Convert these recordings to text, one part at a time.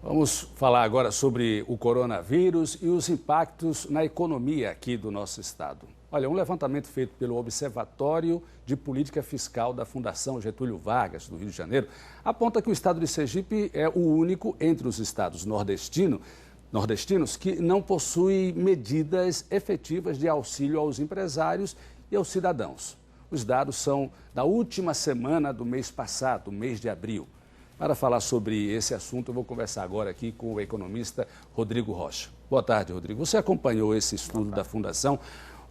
Vamos falar agora sobre o coronavírus e os impactos na economia aqui do nosso estado. Olha, um levantamento feito pelo Observatório de Política Fiscal da Fundação Getúlio Vargas, do Rio de Janeiro, aponta que o estado de Sergipe é o único entre os estados nordestinos que não possui medidas efetivas de auxílio aos empresários e aos cidadãos. Os dados são da última semana do mês passado, mês de abril. Para falar sobre esse assunto, eu vou conversar agora aqui com o economista Rodrigo Rocha. Boa tarde, Rodrigo. Você acompanhou esse estudo da Fundação.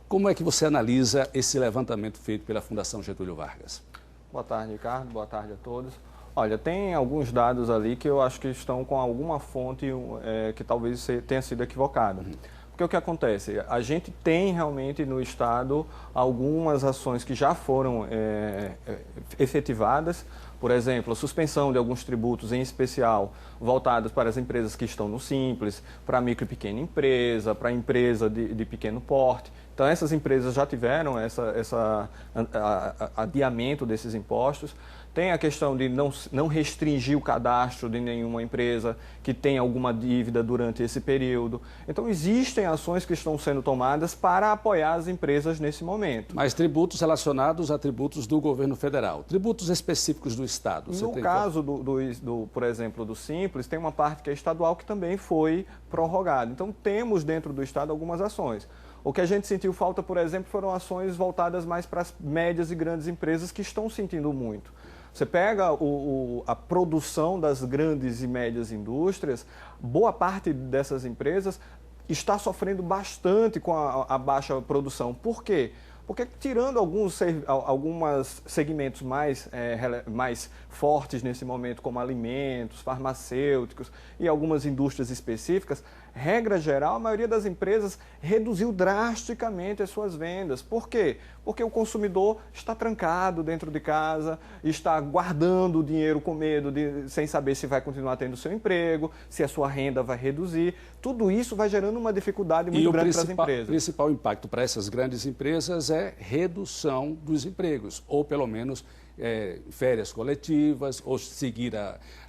Como é que você analisa esse levantamento feito pela Fundação Getúlio Vargas? Boa tarde, Ricardo. Boa tarde a todos. Olha, tem alguns dados ali que eu acho que estão com alguma fonte que talvez tenha sido equivocada. Porque o que acontece? A gente tem realmente no Estado algumas ações que já foram efetivadas. Por exemplo, a suspensão de alguns tributos, em especial voltados para as empresas que estão no Simples, para a micro e pequena empresa, para a empresa de pequeno porte. Então, essas empresas já tiveram adiamento desses impostos. Tem a questão de não restringir o cadastro de nenhuma empresa que tenha alguma dívida durante esse período. Então, existem ações que estão sendo tomadas para apoiar as empresas nesse momento. Mas tributos relacionados a tributos do governo federal, tributos específicos do Estado. No caso, por exemplo, do Simples, tem uma parte que é estadual que também foi prorrogada. Então, temos dentro do Estado algumas ações. O que a gente sentiu falta, por exemplo, foram ações voltadas mais para as médias e grandes empresas que estão sentindo muito. Você pega a produção das grandes e médias indústrias, boa parte dessas empresas está sofrendo bastante com a baixa produção. Por quê? Porque tirando alguns segmentos mais fortes nesse momento, como alimentos, farmacêuticos e algumas indústrias específicas, regra geral, a maioria das empresas reduziu drasticamente as suas vendas. Por quê? Porque o consumidor está trancado dentro de casa, está guardando o dinheiro com medo, sem saber se vai continuar tendo seu emprego, se a sua renda vai reduzir. Tudo isso vai gerando uma dificuldade muito grande para as empresas. O principal impacto para essas grandes empresas é redução dos empregos, ou pelo menos férias coletivas, ou seguir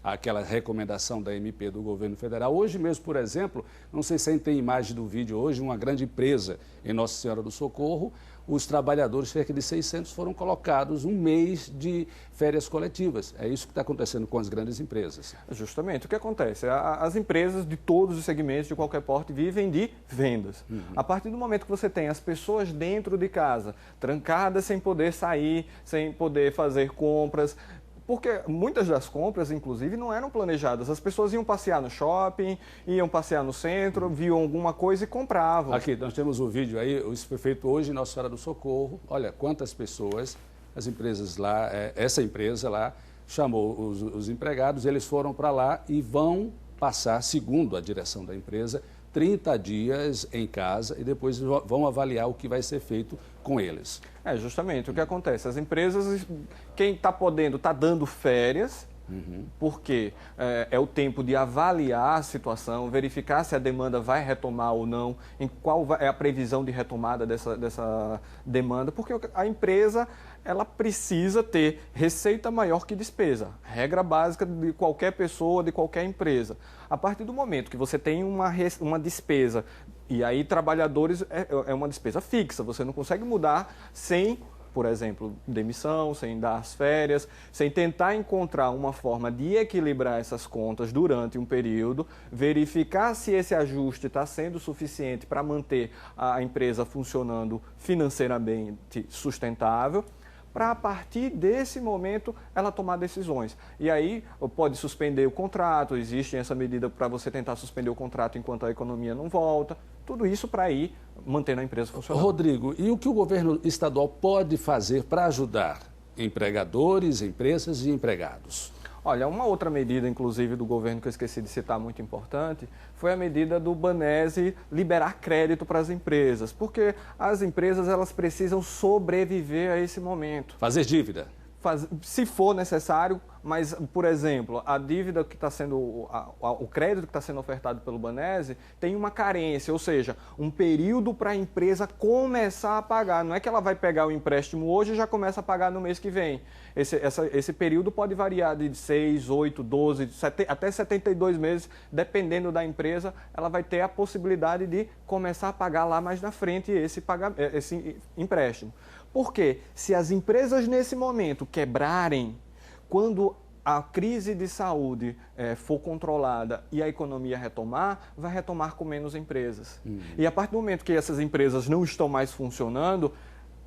aquela recomendação da MP do governo federal. Hoje mesmo, por exemplo, não sei se a gente tem imagem do vídeo hoje, uma grande empresa em Nossa Senhora do Socorro, os trabalhadores, cerca de 600, foram colocados um mês de férias coletivas. É isso que está acontecendo com as grandes empresas. Justamente. O que acontece? As empresas de todos os segmentos, de qualquer porte, vivem de vendas. A partir do momento que você tem as pessoas dentro de casa, trancadas sem poder sair, sem poder fazer compras, porque muitas das compras, inclusive, não eram planejadas. As pessoas iam passear no shopping, iam passear no centro, viam alguma coisa e compravam. Aqui, nós temos um vídeo aí, isso foi feito hoje em Nossa Senhora do Socorro. Olha quantas pessoas, as empresas lá, essa empresa lá, chamou os empregados, eles foram para lá e vão passar, segundo a direção da empresa, 30 dias em casa e depois vão avaliar o que vai ser feito com eles. Justamente o que acontece. As empresas, quem está podendo, está dando férias, porque é o tempo de avaliar a situação, verificar se a demanda vai retomar ou não, em qual é a previsão de retomada dessa demanda, porque a empresa ela precisa ter receita maior que despesa. Regra básica de qualquer pessoa, de qualquer empresa. A partir do momento que você tem uma despesa, e aí trabalhadores é uma despesa fixa, você não consegue mudar sem, por exemplo, demissão, sem dar as férias, sem tentar encontrar uma forma de equilibrar essas contas durante um período, verificar se esse ajuste está sendo suficiente para manter a empresa funcionando financeiramente sustentável, para a partir desse momento ela tomar decisões. E aí pode suspender o contrato, existe essa medida para você tentar suspender o contrato enquanto a economia não volta, tudo isso para ir mantendo a empresa funcionando. Rodrigo, e o que o governo estadual pode fazer para ajudar empregadores, empresas e empregados? Olha, uma outra medida, inclusive, do governo que eu esqueci de citar, muito importante, foi a medida do Banese liberar crédito para as empresas, porque as empresas elas precisam sobreviver a esse momento. Fazer dívida. se for necessário, mas, por exemplo, a dívida que está sendo, o crédito que está sendo ofertado pelo Banese tem uma carência, ou seja, um período para a empresa começar a pagar. Não é que ela vai pegar o empréstimo hoje e já começa a pagar no mês que vem. Esse período pode variar de 6, 8, 12, até 72 meses, dependendo da empresa, ela vai ter a possibilidade de começar a pagar lá mais na frente esse empréstimo. Porque se as empresas nesse momento quebrarem, quando a crise de saúde for controlada e a economia retomar, vai retomar com menos empresas. E a partir do momento que essas empresas não estão mais funcionando,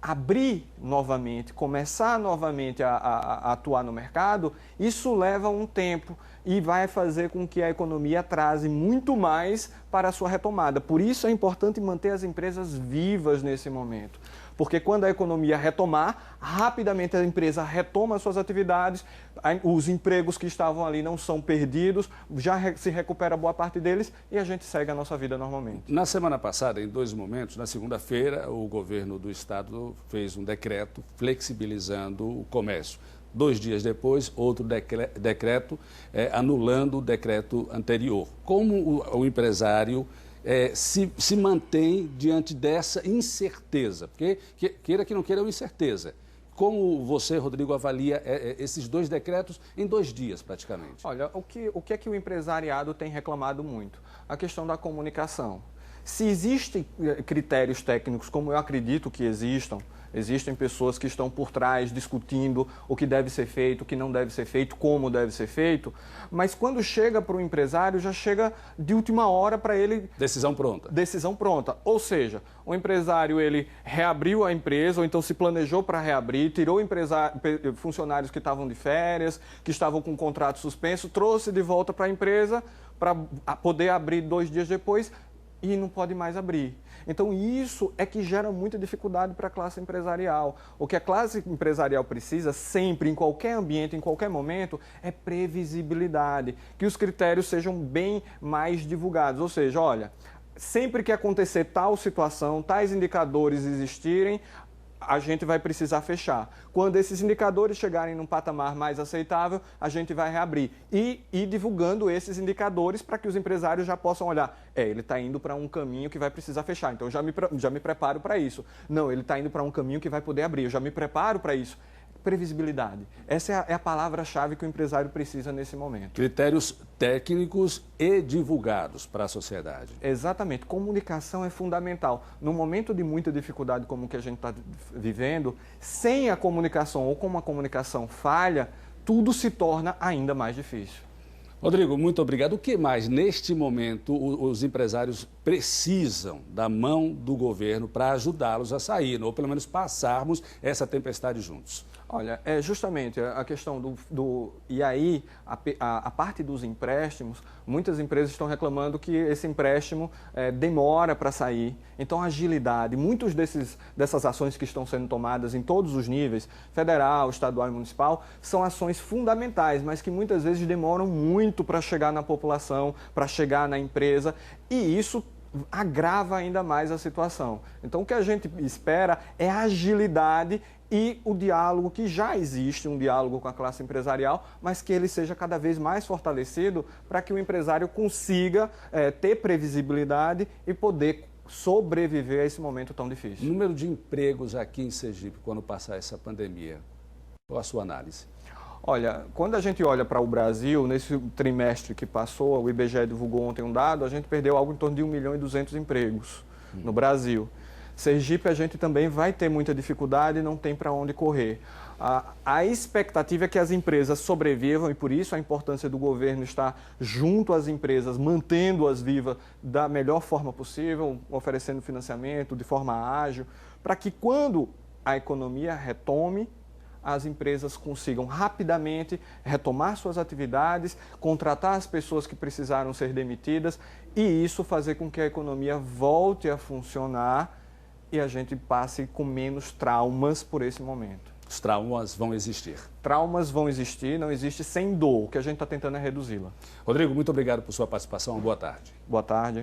abrir novamente, começar novamente a atuar no mercado, isso leva um tempo e vai fazer com que a economia atrase muito mais para a sua retomada. Por isso é importante manter as empresas vivas nesse momento. Porque quando a economia retomar, rapidamente a empresa retoma suas atividades, os empregos que estavam ali não são perdidos, já se recupera boa parte deles e a gente segue a nossa vida normalmente. Na semana passada, em 2 momentos, na segunda-feira, o governo do estado fez um decreto flexibilizando o comércio. 2 dias depois, outro decreto anulando o decreto anterior. Como o empresário se mantém diante dessa incerteza? Porque, queira que não queira, é uma incerteza. Como você, Rodrigo, avalia esses 2 decretos em 2 dias, praticamente? Olha, o que é que o empresariado tem reclamado muito? A questão da comunicação. Se existem critérios técnicos, como eu acredito que existem pessoas que estão por trás discutindo o que deve ser feito, o que não deve ser feito, como deve ser feito, mas quando chega para o empresário, já chega de última hora para ele... Decisão pronta. Decisão pronta. Ou seja, o empresário ele reabriu a empresa, ou então se planejou para reabrir, tirou funcionários que estavam de férias, que estavam com o contrato suspenso, trouxe de volta para a empresa para poder abrir 2 dias depois, e não pode mais abrir. Então, isso é que gera muita dificuldade para a classe empresarial. O que a classe empresarial precisa sempre, em qualquer ambiente, em qualquer momento, é previsibilidade, que os critérios sejam bem mais divulgados. Ou seja, olha, sempre que acontecer tal situação, tais indicadores existirem, a gente vai precisar fechar. Quando esses indicadores chegarem num patamar mais aceitável, a gente vai reabrir. E ir divulgando esses indicadores para que os empresários já possam olhar. Ele está indo para um caminho que vai precisar fechar, então já me preparo para isso. Não, ele está indo para um caminho que vai poder abrir, eu já me preparo para isso. Previsibilidade. Essa é a palavra-chave que o empresário precisa nesse momento. Critérios técnicos e divulgados para a sociedade. Exatamente. Comunicação é fundamental. Num momento de muita dificuldade como o que a gente está vivendo, sem a comunicação ou com uma comunicação falha, tudo se torna ainda mais difícil. Rodrigo, muito obrigado. O que mais, neste momento, os empresários precisam da mão do governo para ajudá-los a sair, ou pelo menos passarmos essa tempestade juntos? Olha, é justamente a questão e aí, a parte dos empréstimos, muitas empresas estão reclamando que esse empréstimo demora para sair. Então, agilidade, muitas dessas ações que estão sendo tomadas em todos os níveis, federal, estadual e municipal, são ações fundamentais, mas que muitas vezes demoram muito para chegar na população, para chegar na empresa, e isso agrava ainda mais a situação. Então, o que a gente espera é a agilidade e o diálogo, que já existe, um diálogo com a classe empresarial, mas que ele seja cada vez mais fortalecido para que o empresário consiga ter previsibilidade e poder sobreviver a esse momento tão difícil. Número de empregos aqui em Sergipe quando passar essa pandemia, qual a sua análise? Olha, quando a gente olha para o Brasil, nesse trimestre que passou, o IBGE divulgou ontem um dado, a gente perdeu algo em torno de 1.200.000 empregos no Brasil. Sergipe, a gente também vai ter muita dificuldade e não tem para onde correr. A expectativa é que as empresas sobrevivam e, por isso, a importância do governo estar junto às empresas, mantendo-as vivas da melhor forma possível, oferecendo financiamento de forma ágil, para que, quando a economia retome, as empresas consigam rapidamente retomar suas atividades, contratar as pessoas que precisaram ser demitidas e isso fazer com que a economia volte a funcionar e a gente passe com menos traumas por esse momento. Os traumas vão existir. Traumas vão existir, não existe sem dor. O que a gente está tentando é reduzi-la. Rodrigo, muito obrigado por sua participação. Boa tarde. Boa tarde.